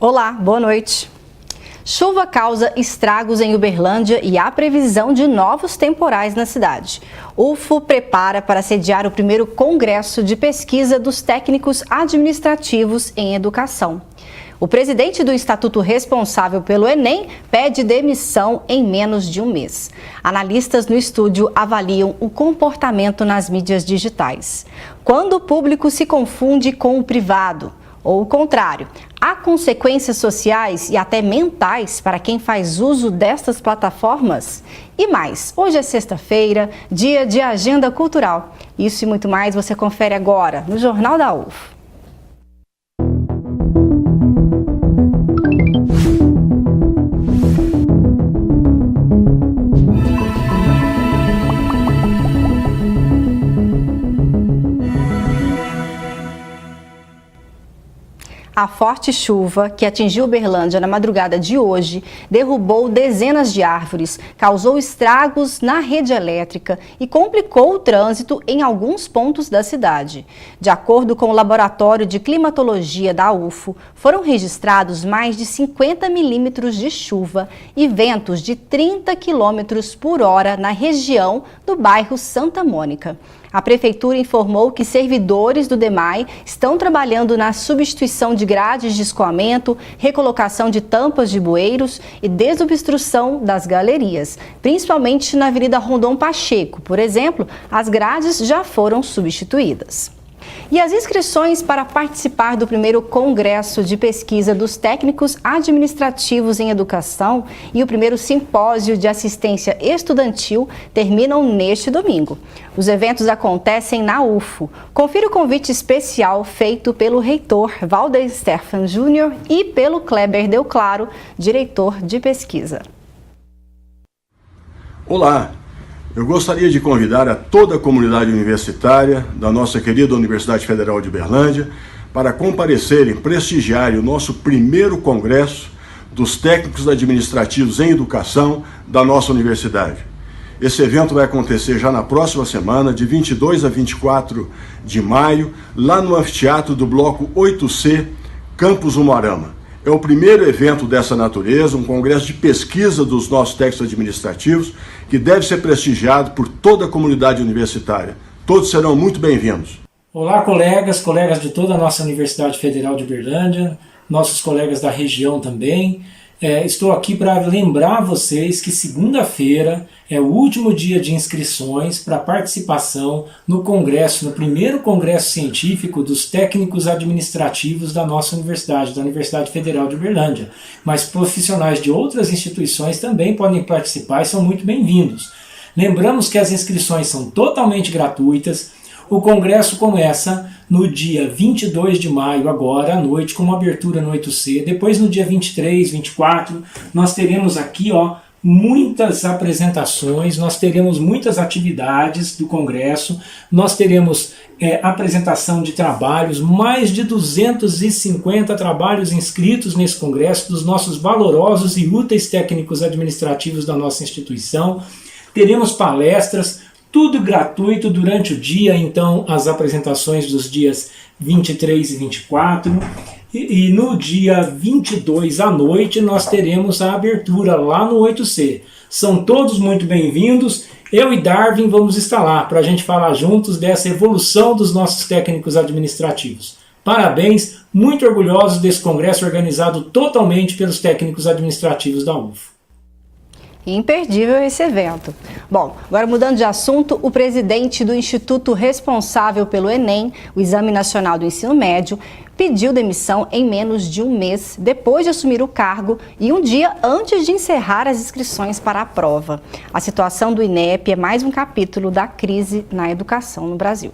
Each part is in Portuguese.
Olá, boa noite. Chuva causa estragos em Uberlândia e há previsão de novos temporais na cidade. O UFO prepara para sediar o primeiro congresso de pesquisa dos técnicos administrativos em educação. O presidente do instituto responsável pelo Enem pede demissão em menos de um mês. Analistas no estúdio avaliam o comportamento nas mídias digitais. Quando o público se confunde com o privado, ou o contrário, há consequências sociais e até mentais para quem faz uso destas plataformas? E mais, hoje é sexta-feira, dia de agenda cultural. Isso e muito mais você confere agora no Jornal da UFO. A forte chuva que atingiu Uberlândia na madrugada de hoje derrubou dezenas de árvores, causou estragos na rede elétrica e complicou o trânsito em alguns pontos da cidade. De acordo com o Laboratório de Climatologia da UFO, foram registrados mais de 50 milímetros de chuva e ventos de 30 quilômetros por hora na região do bairro Santa Mônica. A Prefeitura informou que servidores do DEMAI estão trabalhando na substituição de grades de escoamento, recolocação de tampas de bueiros e desobstrução das galerias, principalmente na Avenida Rondon Pacheco. Por exemplo, as grades já foram substituídas. E as inscrições para participar do primeiro Congresso de Pesquisa dos Técnicos Administrativos em Educação e o primeiro Simpósio de Assistência Estudantil terminam neste domingo. Os eventos acontecem na UFO. Confira o convite especial feito pelo reitor Valder Stefan Júnior e pelo Kleber Del Claro, diretor de pesquisa. Olá! Eu gostaria de convidar a toda a comunidade universitária da nossa querida Universidade Federal de Uberlândia para comparecerem, prestigiarem o nosso primeiro congresso dos técnicos administrativos em educação da nossa universidade. Esse evento vai acontecer já na próxima semana, de 22 a 24 de maio, lá no anfiteatro do Bloco 8C, Campus Umuarama. É o primeiro evento dessa natureza, um congresso de pesquisa dos nossos técnicos administrativos, que deve ser prestigiado por toda a comunidade universitária. Todos serão muito bem-vindos. Olá, colegas de toda a nossa Universidade Federal de Uberlândia, nossos colegas da região também. Estou aqui para lembrar vocês que segunda-feira é o último dia de inscrições para participação no congresso, no primeiro congresso científico dos técnicos administrativos da nossa universidade, da Universidade Federal de Uberlândia. Mas profissionais de outras instituições também podem participar e são muito bem-vindos. Lembramos que as inscrições são totalmente gratuitas. O congresso começa no dia 22 de maio, agora à noite, com uma abertura no 8C. Depois, no dia 23, 24, nós teremos aqui muitas apresentações, nós teremos muitas atividades do congresso, nós teremos apresentação de trabalhos, mais de 250 trabalhos inscritos nesse congresso, dos nossos valorosos e úteis técnicos administrativos da nossa instituição. Teremos palestras, tudo gratuito durante o dia, então as apresentações dos dias 23 e 24. E no dia 22 à noite nós teremos a abertura lá no 8C. São todos muito bem-vindos. Eu e Darwin vamos estar lá para a gente falar juntos dessa evolução dos nossos técnicos administrativos. Parabéns, muito orgulhosos desse congresso organizado totalmente pelos técnicos administrativos da UFO. Imperdível esse evento. Bom, agora mudando de assunto, o presidente do instituto responsável pelo Enem, o Exame Nacional do Ensino Médio, pediu demissão em menos de um mês depois de assumir o cargo e um dia antes de encerrar as inscrições para a prova. A situação do INEP é mais um capítulo da crise na educação no Brasil.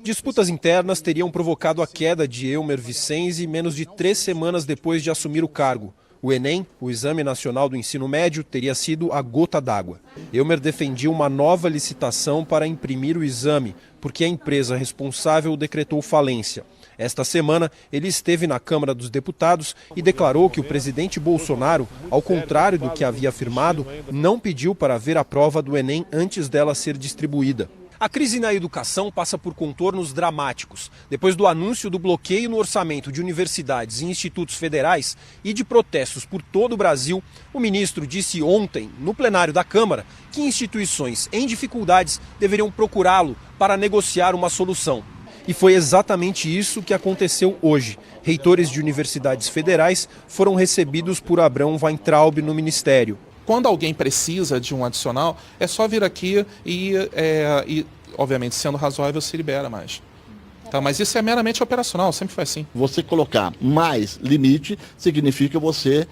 Disputas internas teriam provocado a queda de Elmer Vicenzi menos de 3 semanas depois de assumir o cargo. O Enem, o Exame Nacional do Ensino Médio, teria sido a gota d'água. Elmer defendia uma nova licitação para imprimir o exame, porque a empresa responsável decretou falência. Esta semana, ele esteve na Câmara dos Deputados e declarou que o presidente Bolsonaro, ao contrário do que havia afirmado, não pediu para ver a prova do Enem antes dela ser distribuída. A crise na educação passa por contornos dramáticos. Depois do anúncio do bloqueio no orçamento de universidades e institutos federais e de protestos por todo o Brasil, o ministro disse ontem, no plenário da Câmara, que instituições em dificuldades deveriam procurá-lo para negociar uma solução. E foi exatamente isso que aconteceu hoje. Reitores de universidades federais foram recebidos por Abrão Weintraub no Ministério. Quando alguém precisa de um adicional, é só vir aqui e obviamente, sendo razoável, se libera mais. Tá, mas isso é meramente operacional, sempre foi assim. Você colocar mais limite significa você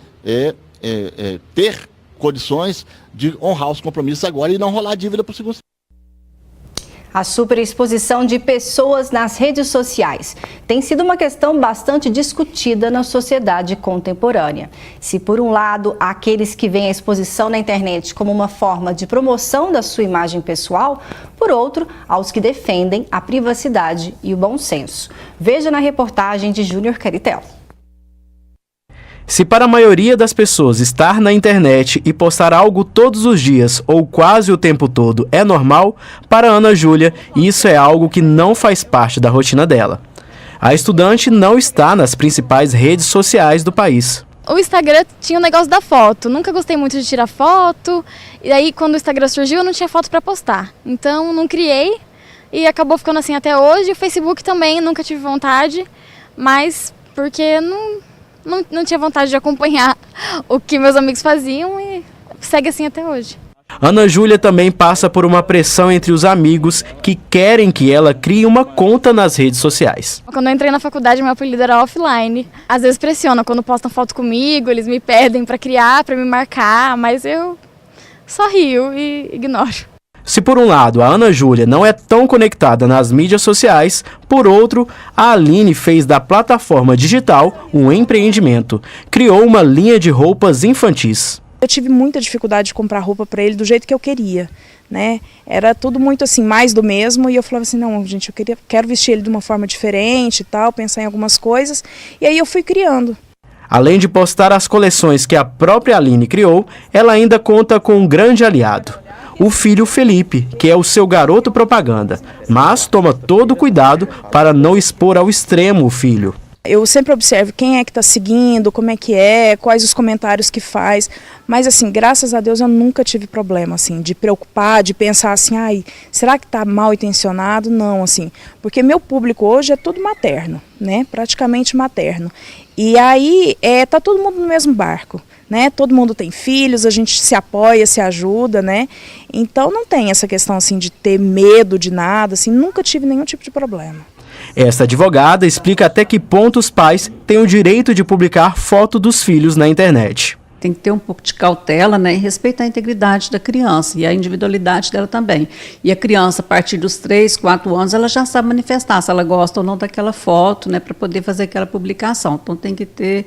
ter condições de honrar os compromissos agora e não rolar dívida para o segundo. A superexposição de pessoas nas redes sociais tem sido uma questão bastante discutida na sociedade contemporânea. Se, por um lado, há aqueles que veem a exposição na internet como uma forma de promoção da sua imagem pessoal, por outro, há os que defendem a privacidade e o bom senso. Veja na reportagem de Júnior Caritel. Se para a maioria das pessoas estar na internet e postar algo todos os dias ou quase o tempo todo é normal, para Ana Júlia isso é algo que não faz parte da rotina dela. A estudante não está nas principais redes sociais do país. O Instagram tinha o negócio da foto, nunca gostei muito de tirar foto, e aí quando o Instagram surgiu eu não tinha foto para postar, então não criei e acabou ficando assim até hoje. O Facebook também nunca tive vontade, mas porque não tinha vontade de acompanhar o que meus amigos faziam e segue assim até hoje. Ana Júlia também passa por uma pressão entre os amigos que querem que ela crie uma conta nas redes sociais. Quando eu entrei na faculdade, meu apelido era offline. Às vezes pressiona, quando postam foto comigo, eles me pedem para criar, para me marcar, mas eu só rio e ignoro. Se por um lado a Ana Júlia não é tão conectada nas mídias sociais, por outro, a Aline fez da plataforma digital um empreendimento. Criou uma linha de roupas infantis. Eu tive muita dificuldade de comprar roupa para ele do jeito que eu queria, né? Era tudo muito assim, mais do mesmo, e eu falava assim, não, gente, quero vestir ele de uma forma diferente e tal, pensar em algumas coisas, e aí eu fui criando. Além de postar as coleções que a própria Aline criou, ela ainda conta com um grande aliado. O filho Felipe, que é o seu garoto propaganda, mas toma todo cuidado para não expor ao extremo o filho. Eu sempre observo quem é que está seguindo, como é que é, quais os comentários que faz, mas assim, graças a Deus eu nunca tive problema assim, de preocupar, de pensar assim, ai, será que está mal intencionado? Não, assim, porque meu público hoje é tudo materno, né, praticamente materno, e aí tá todo mundo no mesmo barco. Né? Todo mundo tem filhos, a gente se apoia, se ajuda, né? Então não tem essa questão assim de ter medo de nada, assim, nunca tive nenhum tipo de problema. Esta advogada explica até que ponto os pais têm o direito de publicar foto dos filhos na internet. Tem que ter um pouco de cautela, né, e respeitar a integridade da criança e a individualidade dela também. E a criança, a partir dos 3, 4 anos, ela já sabe manifestar se ela gosta ou não daquela foto, né, para poder fazer aquela publicação. Então tem que ter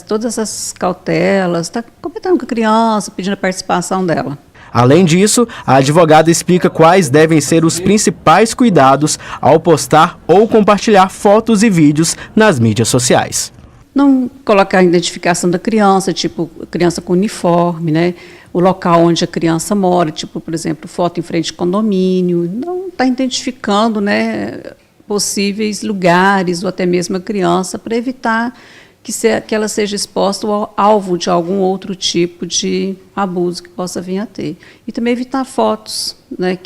todas essas cautelas, está comentando com a criança, pedindo a participação dela. Além disso, a advogada explica quais devem ser os principais cuidados ao postar ou compartilhar fotos e vídeos nas mídias sociais. Não colocar a identificação da criança, tipo criança com uniforme, né? O local onde a criança mora, tipo, por exemplo, foto em frente de condomínio. Não está identificando, né, possíveis lugares ou até mesmo a criança para evitar que ela seja exposta ao alvo de algum outro tipo de abuso que possa vir a ter. E também evitar fotos, né,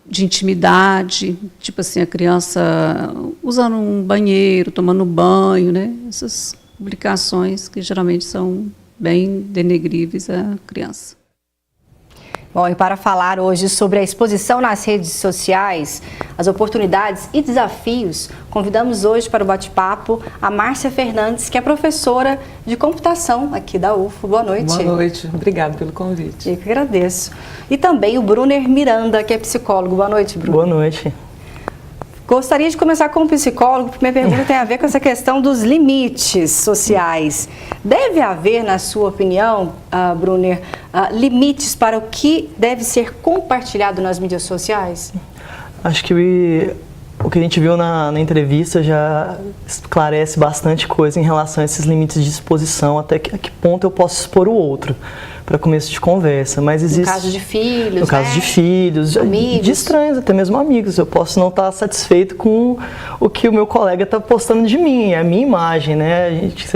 de intimidade, tipo assim, a criança usando um banheiro, tomando banho, né? Essas publicações que geralmente são bem denegríveis à criança. Bom, e para falar hoje sobre a exposição nas redes sociais, as oportunidades e desafios, convidamos hoje para o bate-papo a Márcia Fernandes, que é professora de computação aqui da UFO. Boa noite. Boa noite, obrigado pelo convite. Eu que agradeço. E também o Brunner Miranda, que é psicólogo. Boa noite, Bruno. Boa noite. Gostaria de começar com um psicólogo, porque minha pergunta tem a ver com essa questão dos limites sociais. Deve haver, na sua opinião, Brunner, limites para o que deve ser compartilhado nas mídias sociais? Acho que o que a gente viu na entrevista já esclarece bastante coisa em relação a esses limites de exposição, até a que ponto eu posso expor o outro. para começo de conversa, mas existe... No caso de filhos, No caso de filhos, de estranhos, até mesmo amigos. Eu posso não estar satisfeito com o que o meu colega está postando de mim, é a minha imagem, né? A gente,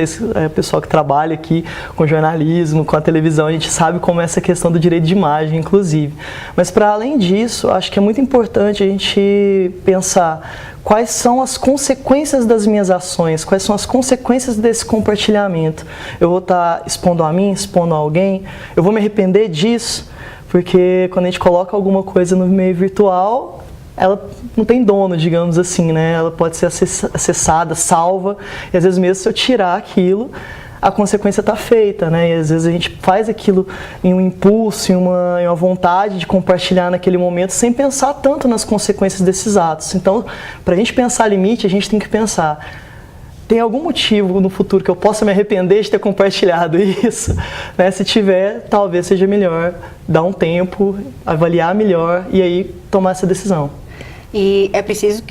o pessoal que trabalha aqui com jornalismo, com a televisão, a gente sabe como é essa questão do direito de imagem, inclusive. Mas, para além disso, acho que é muito importante a gente pensar quais são as consequências das minhas ações, quais são as consequências desse compartilhamento. Eu vou estar expondo a mim, expondo a alguém, eu vou me arrepender disso, porque quando a gente coloca alguma coisa no meio virtual, ela não tem dono, digamos assim, né? Ela pode ser acessada, salva, e às vezes mesmo se eu tirar aquilo, a consequência está feita, né? E às vezes a gente faz aquilo em um impulso, em uma vontade de compartilhar naquele momento, sem pensar tanto nas consequências desses atos. Então, para a gente pensar limite, a gente tem que pensar: tem algum motivo no futuro que eu possa me arrepender de ter compartilhado isso? Né? Se tiver, talvez seja melhor dar um tempo, avaliar melhor e aí tomar essa decisão. E é preciso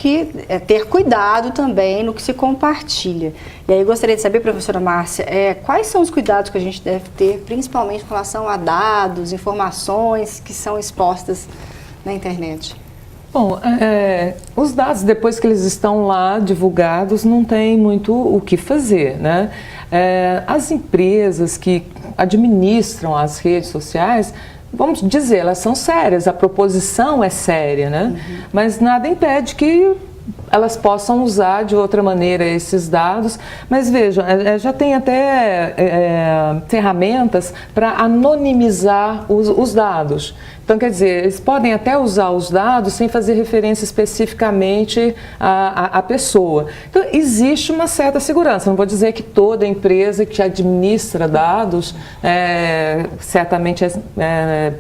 ter cuidado também no que se compartilha. E aí eu gostaria de saber, professora Márcia, quais são os cuidados que a gente deve ter, principalmente com relação a dados, informações que são expostas na internet? Bom, os dados, depois que eles estão lá divulgados, não tem muito o que fazer, né? As empresas que administram as redes sociais, vamos dizer, elas são sérias, a proposição é séria, né? Mas nada impede que elas possam usar de outra maneira esses dados, mas vejam, já tem até ferramentas para anonimizar os dados. Então, quer dizer, eles podem até usar os dados sem fazer referência especificamente à pessoa. Então, existe uma certa segurança. Não vou dizer que toda empresa que administra dados certamente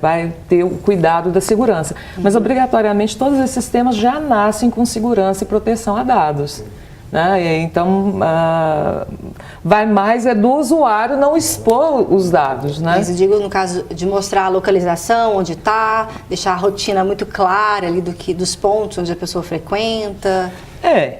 vai ter o cuidado da segurança. Mas, obrigatoriamente, todos esses sistemas já nascem com segurança e proteção a dados. Né? Então, vai mais do usuário não expor os dados. Né? Mas eu digo no caso de mostrar a localização, onde está, deixar a rotina muito clara ali dos pontos onde a pessoa frequenta.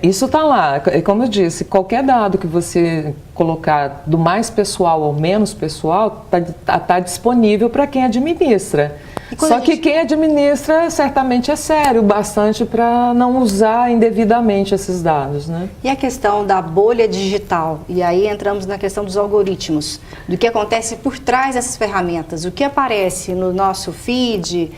Isso está lá. Como eu disse, qualquer dado que você colocar do mais pessoal ao menos pessoal está disponível para quem administra. Só que quem administra certamente é sério bastante para não usar indevidamente esses dados, né? E a questão da bolha digital? E aí entramos na questão dos algoritmos, do que acontece por trás dessas ferramentas, o que aparece no nosso feed,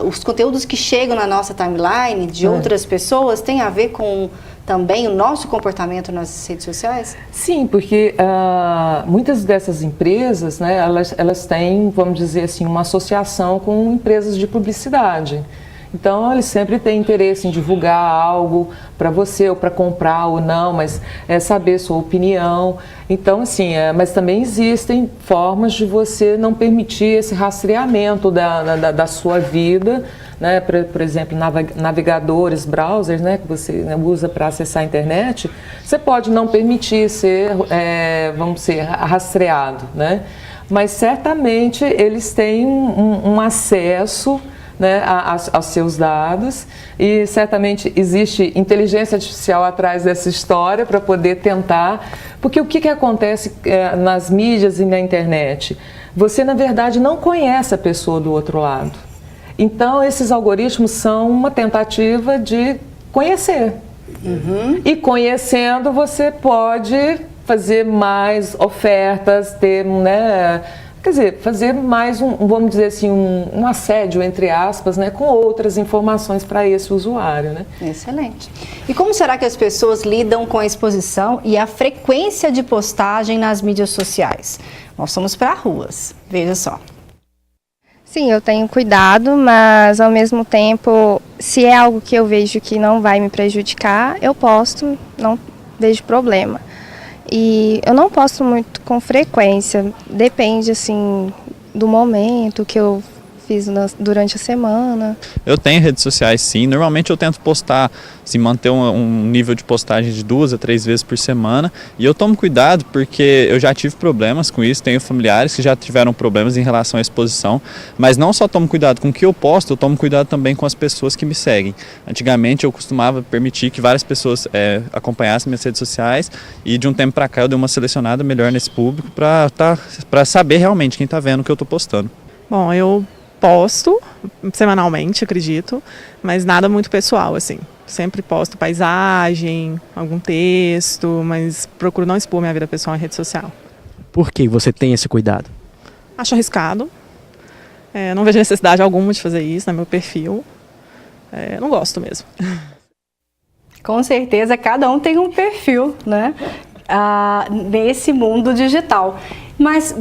os conteúdos que chegam na nossa timeline de outras pessoas tem a ver com também o nosso comportamento nas redes sociais? Sim, porque muitas dessas empresas, né, elas têm, vamos dizer assim, uma associação com empresas de publicidade. Então, eles sempre têm interesse em divulgar algo para você, ou para comprar ou não, mas saber sua opinião. Então, assim, mas também existem formas de você não permitir esse rastreamento da sua vida, né? Por exemplo, navegadores, browsers, né, que você usa para acessar a internet, você pode não permitir ser, vamos dizer, rastreado, né? Mas certamente eles têm um acesso, né, aos seus dados, e certamente existe inteligência artificial atrás dessa história para poder tentar, porque o que acontece nas mídias e na internet? Você, na verdade, não conhece a pessoa do outro lado. Então, esses algoritmos são uma tentativa de conhecer. E conhecendo, você pode fazer mais ofertas, ter, né, quer dizer, fazer mais vamos dizer assim, um assédio, entre aspas, né, com outras informações para esse usuário, né? Excelente. E como será que as pessoas lidam com a exposição e a frequência de postagem nas mídias sociais? Nós somos para ruas, veja só. Sim, eu tenho cuidado, mas ao mesmo tempo, se é algo que eu vejo que não vai me prejudicar, eu posto, não vejo problema. E eu não posto muito com frequência, depende assim do momento que eu fiz durante a semana. Eu tenho redes sociais, sim. Normalmente eu tento postar, assim, manter um nível de postagem de 2 a 3 vezes por semana. E eu tomo cuidado porque eu já tive problemas com isso. Tenho familiares que já tiveram problemas em relação à exposição. Mas não só tomo cuidado com o que eu posto, eu tomo cuidado também com as pessoas que me seguem. Antigamente eu costumava permitir que várias pessoas acompanhassem minhas redes sociais. E de um tempo para cá eu dei uma selecionada melhor nesse público para saber realmente quem está vendo o que eu estou postando. Bom, eu posto semanalmente, acredito, mas nada muito pessoal, assim. Sempre posto paisagem, algum texto, mas procuro não expor minha vida pessoal em rede social. Por que você tem esse cuidado? Acho arriscado. Não vejo necessidade alguma de fazer isso no meu perfil. Não gosto mesmo. Com certeza, cada um tem um perfil, né? Nesse mundo digital. Mas,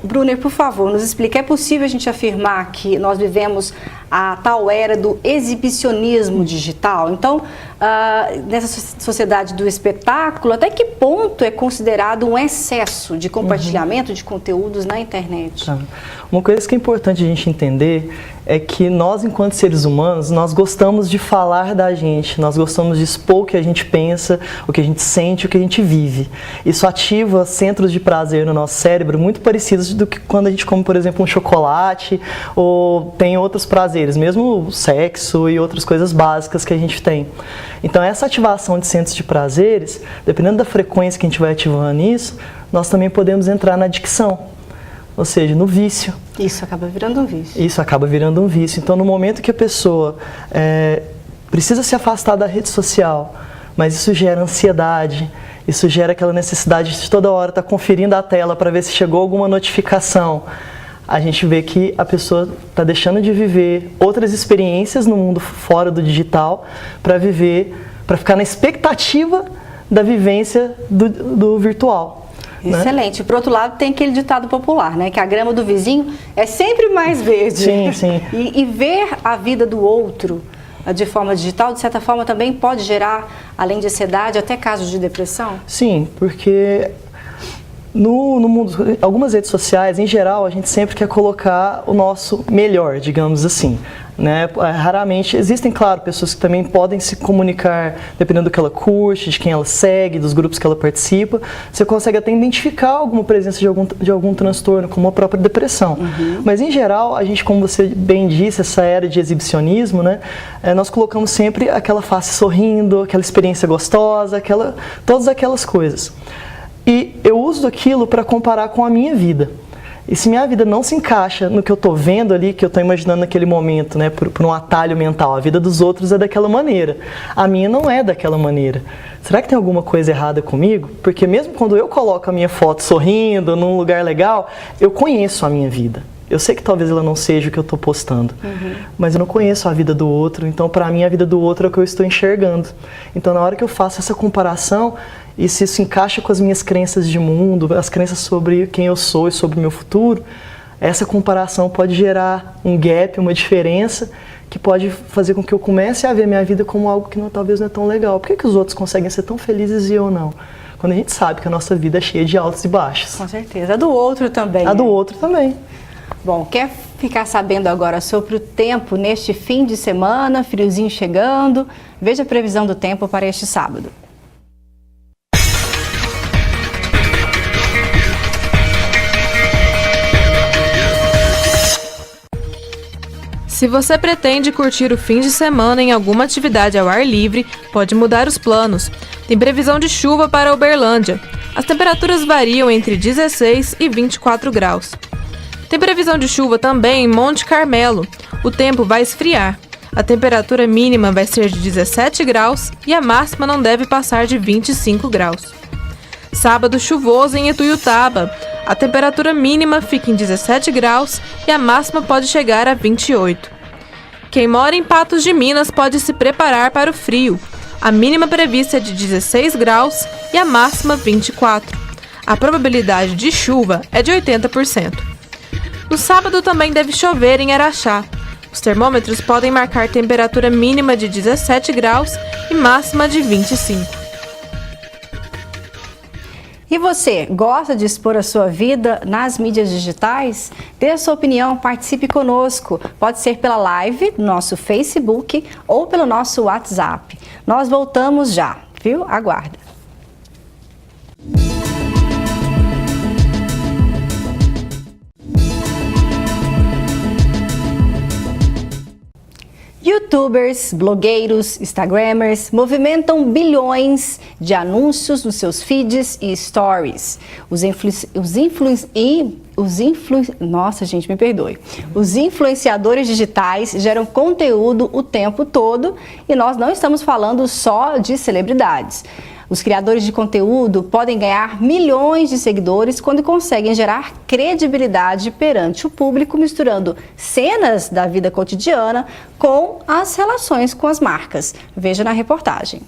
Brunner, por favor, nos explique, é possível a gente afirmar que nós vivemos a tal era do exibicionismo digital? Então, nessa sociedade do espetáculo, até que ponto é considerado um excesso de compartilhamento de conteúdos na internet? Uma coisa que é importante a gente entender é que nós, enquanto seres humanos, nós gostamos de falar da gente, nós gostamos de expor o que a gente pensa, o que a gente sente, o que a gente vive. Isso ativa centros de prazer no nosso cérebro muito parecidos do que quando a gente come, por exemplo, um chocolate ou tem outros prazeres, mesmo o sexo e outras coisas básicas que a gente tem. Então, essa ativação de centros de prazeres, dependendo da frequência que a gente vai ativando isso, nós também podemos entrar na adicção, ou seja, no vício. Isso acaba virando um vício. Isso acaba virando um vício. Então, no momento que a pessoa precisa se afastar da rede social, mas isso gera ansiedade, isso gera aquela necessidade de toda hora estar conferindo a tela para ver se chegou alguma notificação, a gente vê que a pessoa está deixando de viver outras experiências no mundo fora do digital para ficar na expectativa da vivência do virtual. Excelente. Né? Por outro lado, tem aquele ditado popular, né? Que a grama do vizinho é sempre mais verde. Sim, sim. E ver a vida do outro de forma digital, de certa forma, também pode gerar, além de ansiedade, até casos de depressão? Sim, porque no mundo, algumas redes sociais, em geral, a gente sempre quer colocar o nosso melhor, digamos assim. Né? Raramente, existem, claro, pessoas que também podem se comunicar dependendo do que ela curte, de quem ela segue, dos grupos que ela participa. Você consegue até identificar alguma presença de algum transtorno, como a própria depressão. Mas, em geral, a gente, como você bem disse, essa era de exibicionismo, né? Nós colocamos sempre aquela face sorrindo, aquela experiência gostosa, todas aquelas coisas. E eu uso aquilo para comparar com a minha vida. E se minha vida não se encaixa no que eu estou vendo ali, que eu estou imaginando naquele momento, né, por um atalho mental, a vida dos outros é daquela maneira, a minha não é daquela maneira. Será que tem alguma coisa errada comigo? Porque mesmo quando eu coloco a minha foto sorrindo, num lugar legal, eu conheço a minha vida. Eu sei que talvez ela não seja o que eu estou postando, mas eu não conheço a vida do outro, então para mim a vida do outro é o que eu estou enxergando. Então na hora que eu faço essa comparação, e se isso encaixa com as minhas crenças de mundo, as crenças sobre quem eu sou e sobre o meu futuro, essa comparação pode gerar um gap, uma diferença, que pode fazer com que eu comece a ver minha vida como algo que talvez não é tão legal. Por que os outros conseguem ser tão felizes e eu não? Quando a gente sabe que a nossa vida é cheia de altos e baixos. Com certeza. A do outro também. A do outro também. Bom, quer ficar sabendo agora sobre o tempo neste fim de semana, friozinho chegando? Veja a previsão do tempo para este sábado. Se você pretende curtir o fim de semana em alguma atividade ao ar livre, pode mudar os planos. Tem previsão de chuva para Uberlândia. As temperaturas variam entre 16 e 24 graus. Tem previsão de chuva também em Monte Carmelo. O tempo vai esfriar. A temperatura mínima vai ser de 17 graus e a máxima não deve passar de 25 graus. Sábado chuvoso em Ituiutaba. A temperatura mínima fica em 17 graus e a máxima pode chegar a 28. Quem mora em Patos de Minas pode se preparar para o frio. A mínima prevista é de 16 graus e a máxima 24. A probabilidade de chuva é de 80%. No sábado também deve chover em Araxá. Os termômetros podem marcar temperatura mínima de 17 graus e máxima de 25. E você, gosta de expor a sua vida nas mídias digitais? Dê a sua opinião, participe conosco. Pode ser pela live, no nosso Facebook ou pelo nosso WhatsApp. Nós voltamos já, viu? Aguarda. Youtubers, blogueiros, instagramers movimentam bilhões de anúncios nos seus feeds e stories. Os influenciadores digitais geram conteúdo o tempo todo e nós não estamos falando só de celebridades. Os criadores de conteúdo podem ganhar milhões de seguidores quando conseguem gerar credibilidade perante o público, misturando cenas da vida cotidiana com as relações com as marcas. Veja na reportagem.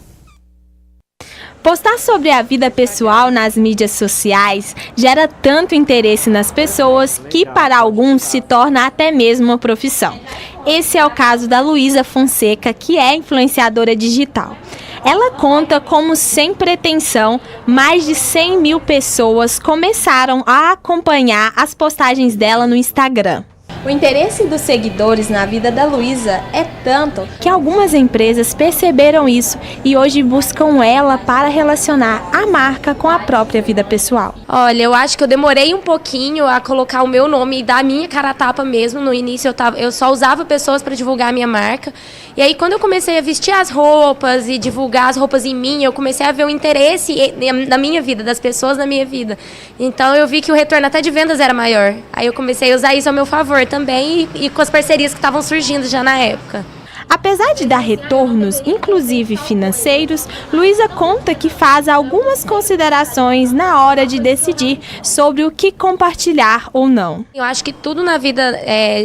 Postar sobre a vida pessoal nas mídias sociais gera tanto interesse nas pessoas que, para alguns, se torna até mesmo uma profissão. Esse é o caso da Luísa Fonseca, que é influenciadora digital. Ela conta como, sem pretensão, mais de 100 mil pessoas começaram a acompanhar as postagens dela no Instagram. O interesse dos seguidores na vida da Luísa é tanto que algumas empresas perceberam isso e hoje buscam ela para relacionar a marca com a própria vida pessoal. Olha, eu acho que eu demorei um pouquinho a colocar o meu nome e dar a minha cara a tapa mesmo. No início eu só usava pessoas para divulgar a minha marca. E aí quando eu comecei a vestir as roupas e divulgar as roupas em mim, eu comecei a ver o interesse na minha vida, das pessoas na minha vida. Então eu vi que o retorno até de vendas era maior. Aí eu comecei a usar isso ao meu favor também e com as parcerias que estavam surgindo já na época. Apesar de dar retornos, inclusive financeiros, Luísa conta que faz algumas considerações na hora de decidir sobre o que compartilhar ou não. Eu acho que tudo na vida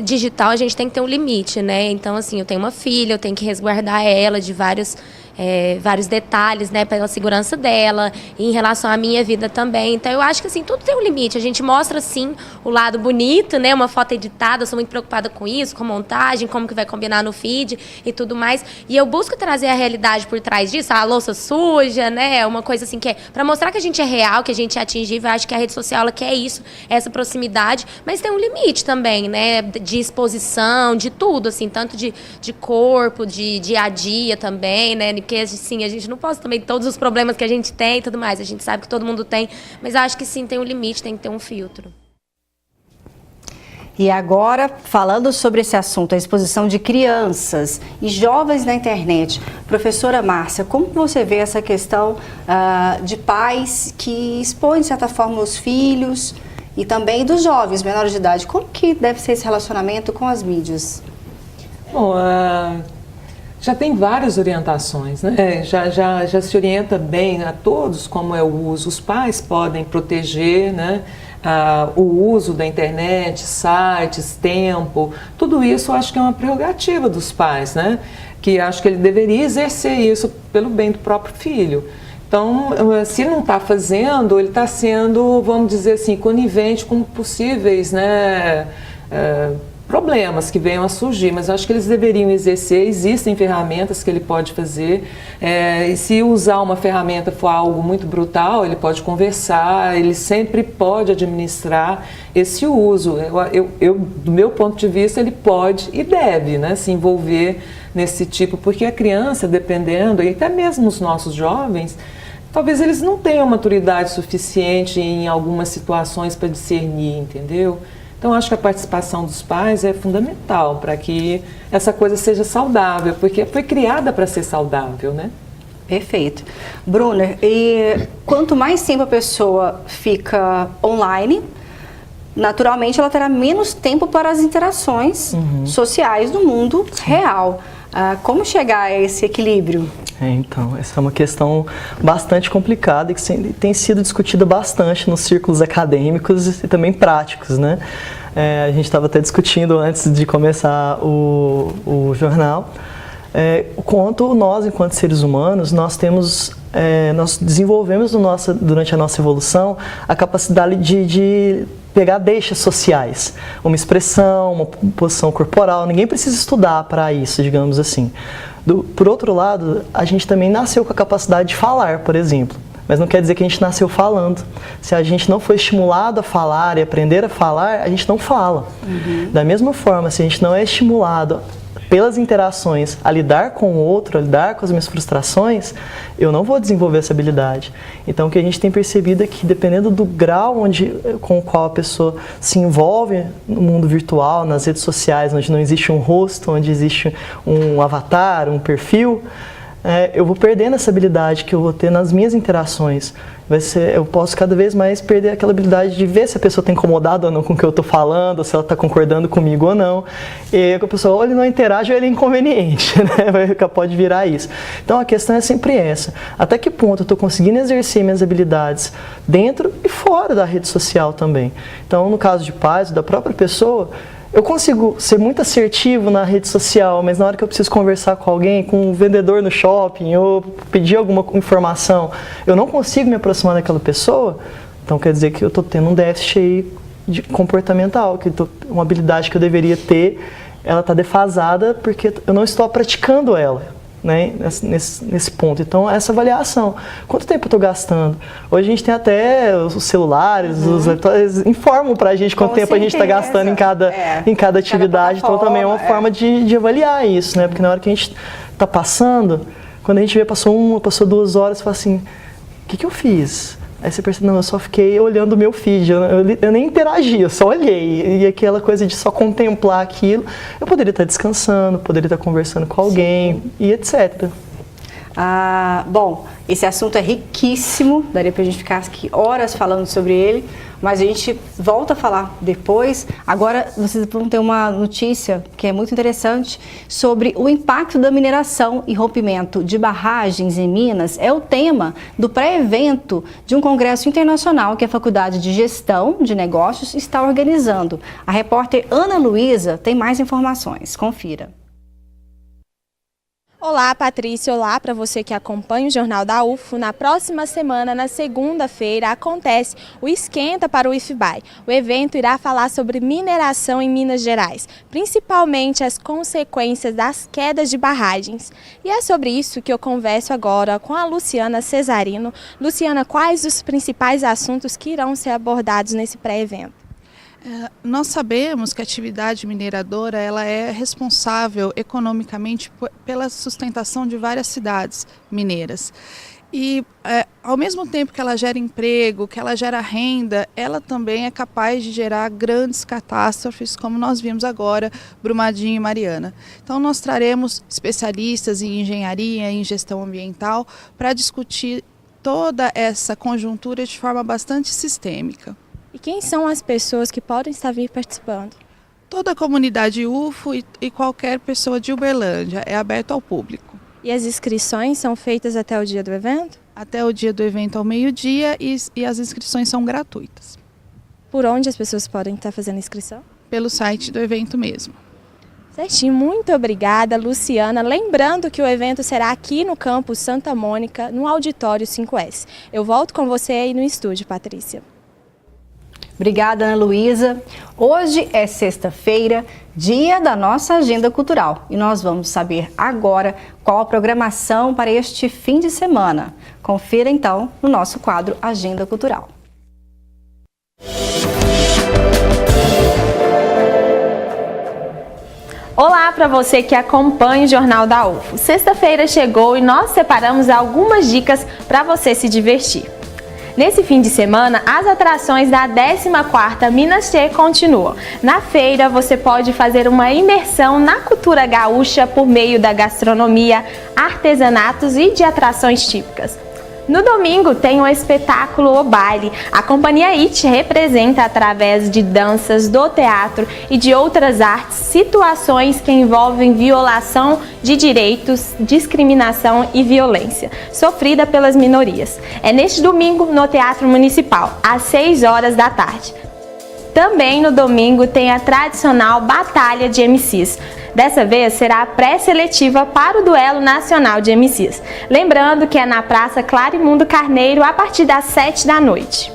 digital a gente tem que ter um limite, né? Então, assim, eu tenho uma filha, eu tenho que resguardar ela de vários detalhes, né, pela segurança dela, e em relação à minha vida também. Então eu acho que assim, tudo tem um limite. A gente mostra sim o lado bonito, né, uma foto editada, eu sou muito preocupada com isso, com montagem, como que vai combinar no feed e tudo mais. E eu busco trazer a realidade por trás disso, a louça suja, né, uma coisa assim que é para mostrar que a gente é real, que a gente é atingível. Eu acho que a rede social ela quer isso, essa proximidade, mas tem um limite também, né, de exposição, de tudo, assim, tanto de corpo, de dia a dia também, né, porque sim, a gente não pode também todos os problemas que a gente tem e tudo mais, a gente sabe que todo mundo tem, mas acho que sim, tem um limite, tem que ter um filtro. E agora, falando sobre esse assunto, a exposição de crianças e jovens na internet. Professora Márcia, como você vê essa questão de pais que expõem, de certa forma, os filhos e também dos jovens menores de idade? Como que deve ser esse relacionamento com as mídias? Bom, já tem várias orientações, né? Já se orienta bem a todos como é o uso. Os pais podem proteger, né, o uso da internet, sites, tempo. Tudo isso eu acho que é uma prerrogativa dos pais, né? Que acho que ele deveria exercer isso pelo bem do próprio filho. Então, se não está fazendo, ele está sendo, vamos dizer assim, conivente com possíveis, né, problemas que venham a surgir, mas eu acho que eles deveriam exercer. Existem ferramentas que ele pode fazer, e se usar uma ferramenta for algo muito brutal, ele pode conversar, ele sempre pode administrar esse uso. Do meu ponto de vista, ele pode e deve, né, se envolver nesse tipo, porque a criança, dependendo, e até mesmo os nossos jovens, talvez eles não tenham maturidade suficiente em algumas situações para discernir, entendeu? Então, acho que a participação dos pais é fundamental para que essa coisa seja saudável, porque foi criada para ser saudável, né? Perfeito. Bruna, e quanto mais tempo a pessoa fica online, naturalmente ela terá menos tempo para as interações sociais no mundo real. Como chegar a esse equilíbrio? Então, essa é uma questão bastante complicada e que tem sido discutida bastante nos círculos acadêmicos e também práticos, né? A gente estava até discutindo antes de começar o jornal, o quanto nós, enquanto seres humanos, nós desenvolvemos durante a nossa evolução a capacidade de pegar deixas sociais, uma expressão, uma posição corporal. Ninguém precisa estudar para isso, digamos assim. Por outro lado, a gente também nasceu com a capacidade de falar, por exemplo. mas não quer dizer que a gente nasceu falando. Se a gente não foi estimulado a falar e aprender a falar, a gente não fala. Da mesma forma, se a gente não é estimulado pelas interações a lidar com o outro, a lidar com as minhas frustrações, eu não vou desenvolver essa habilidade. Então, o que a gente tem percebido é que, dependendo do grau com o qual a pessoa se envolve no mundo virtual, nas redes sociais, onde não existe um rosto, onde existe um avatar, um perfil, eu vou perdendo essa habilidade que eu vou ter nas minhas interações. Eu posso cada vez mais perder aquela habilidade de ver se a pessoa está incomodada ou não com o que eu estou falando, se ela está concordando comigo ou não. E a pessoa ou ele não interage ou ele é inconveniente, né? Pode virar isso. Então a questão é sempre essa. Até que ponto eu estou conseguindo exercer minhas habilidades dentro e fora da rede social também. Então, no caso de pais, da própria pessoa, eu consigo ser muito assertivo na rede social, mas na hora que eu preciso conversar com alguém, com um vendedor no shopping, ou pedir alguma informação, eu não consigo me aproximar daquela pessoa, então quer dizer que eu estou tendo um déficit aí comportamental, que uma habilidade que eu deveria ter, ela está defasada porque eu não estou praticando ela. Né, nesse ponto. Então, essa avaliação. Quanto tempo eu estou gastando? Hoje a gente tem até os celulares, os laptops, informam para a gente quanto tempo a gente está gastando em cada atividade. Então, também é uma forma de avaliar isso, né? Porque na hora que a gente está passando, quando a gente vê, passou 2 horas, você fala assim, o que eu fiz? Aí você percebe, não, eu só fiquei olhando o meu feed, eu nem interagi, eu só olhei. E aquela coisa de só contemplar aquilo, eu poderia estar descansando, poderia estar conversando com alguém, e etc. Bom, esse assunto é riquíssimo, daria pra gente ficar aqui horas falando sobre ele, mas a gente volta a falar depois. Agora vocês vão ter uma notícia que é muito interessante sobre o impacto da mineração e rompimento de barragens em Minas. É o tema do pré-evento de um congresso internacional que a Faculdade de Gestão de Negócios está organizando. A repórter Ana Luísa tem mais informações. Confira. Olá, Patrícia. Olá para você que acompanha o Jornal da UFO. Na próxima semana, na segunda-feira, acontece o Esquenta para o IFBAI. O evento irá falar sobre mineração em Minas Gerais, principalmente as consequências das quedas de barragens. E é sobre isso que eu converso agora com a Luciana Cesarino. Luciana, quais os principais assuntos que irão ser abordados nesse pré-evento? Nós sabemos que a atividade mineradora ela é responsável economicamente pela sustentação de várias cidades mineiras. E ao mesmo tempo que ela gera emprego, que ela gera renda, ela também é capaz de gerar grandes catástrofes, como nós vimos agora, Brumadinho e Mariana. Então nós traremos especialistas em engenharia, em gestão ambiental, para discutir toda essa conjuntura de forma bastante sistêmica. E quem são as pessoas que podem estar vir participando? Toda a comunidade UFO e qualquer pessoa de Uberlândia, é aberto ao público. E as inscrições são feitas até o dia do evento? Até o dia do evento ao meio-dia e as inscrições são gratuitas. Por onde as pessoas podem estar fazendo inscrição? Pelo site do evento mesmo. Certinho, muito obrigada, Luciana. Lembrando que o evento será aqui no campus Santa Mônica, no Auditório 5S. Eu volto com você aí no estúdio, Patrícia. Obrigada, Ana Luísa. Hoje é sexta-feira, dia da nossa agenda cultural. E nós vamos saber agora qual a programação para este fim de semana. Confira então no nosso quadro Agenda Cultural. Olá para você que acompanha o Jornal da UFO. Sexta-feira chegou e nós separamos algumas dicas para você se divertir. Nesse fim de semana, as atrações da 14ª Minas Che continuam. Na feira, você pode fazer uma imersão na cultura gaúcha por meio da gastronomia, artesanatos e de atrações típicas. No domingo tem o espetáculo O Baile. A companhia IT representa através de danças, do teatro e de outras artes situações que envolvem violação de direitos, discriminação e violência sofrida pelas minorias. É neste domingo no Teatro Municipal, às 6 horas da tarde. Também no domingo tem a tradicional Batalha de MCs. Dessa vez será a pré-seletiva para o Duelo Nacional de MCs. Lembrando que é na Praça Clarimundo Carneiro a partir das 7 da noite.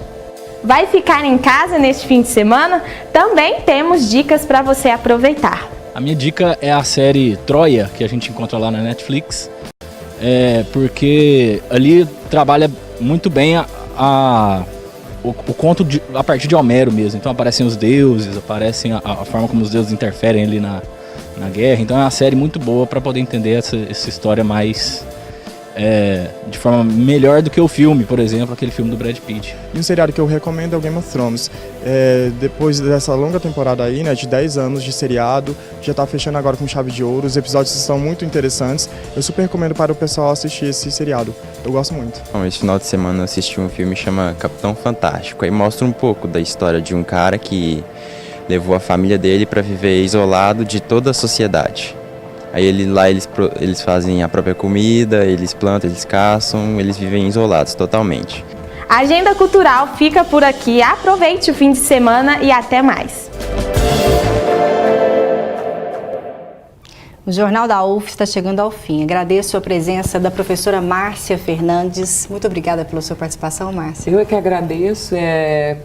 Vai ficar em casa neste fim de semana? Também temos dicas para você aproveitar. A minha dica é a série Troia, que a gente encontra lá na Netflix. Porque ali trabalha muito bem o conto a partir de Homero mesmo. Então aparecem os deuses, aparecem a forma como os deuses interferem ali na guerra. Então é uma série muito boa para poder entender essa história mais de forma melhor do que o filme, por exemplo, aquele filme do Brad Pitt. E um seriado que eu recomendo é o Game of Thrones. Depois dessa longa temporada aí, né, de 10 anos de seriado, já tá fechando agora com chave de ouro, os episódios são muito interessantes. Eu super recomendo para o pessoal assistir esse seriado. Eu gosto muito. Bom, esse final de semana eu assisti um filme que chama Capitão Fantástico. Aí mostra um pouco da história de um cara que levou a família dele para viver isolado de toda a sociedade. Aí eles fazem a própria comida, eles plantam, eles caçam, eles vivem isolados totalmente. A Agenda Cultural fica por aqui. Aproveite o fim de semana e até mais. O Jornal da UF está chegando ao fim. Agradeço a presença da professora Márcia Fernandes. Muito obrigada pela sua participação, Márcia. Eu é que agradeço.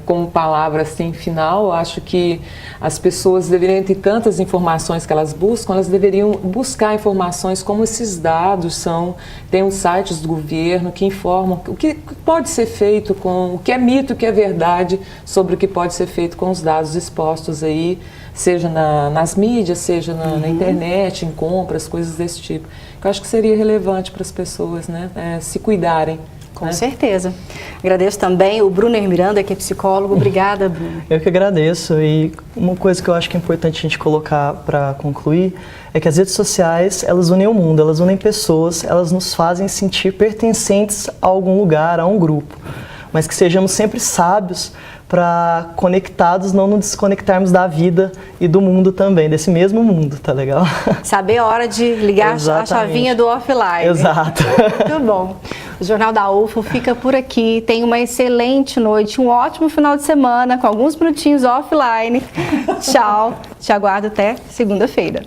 Como palavra assim, final, acho que as pessoas deveriam ter tantas informações que elas buscam, elas deveriam buscar informações como esses dados são. Tem os sites do governo que informam o que pode ser feito com o que é mito, o que é verdade, sobre o que pode ser feito com os dados expostos aí, seja nas mídias, seja na internet, em compras, coisas desse tipo. Eu acho que seria relevante para as pessoas, né, se cuidarem. Com certeza. Agradeço também o Brunner Miranda, que é psicólogo. Obrigada, Bruno. Eu que agradeço. E uma coisa que eu acho que é importante a gente colocar para concluir é que as redes sociais, elas unem o mundo, elas unem pessoas, elas nos fazem sentir pertencentes a algum lugar, a um grupo. Mas que sejamos sempre sábios para conectados, não nos desconectarmos da vida e do mundo também, desse mesmo mundo, tá legal? Saber a hora de ligar a chavinha do offline. Exato. Muito bom. O Jornal da UFO fica por aqui. Tenha uma excelente noite, um ótimo final de semana, com alguns minutinhos offline. Tchau. Te aguardo até segunda-feira.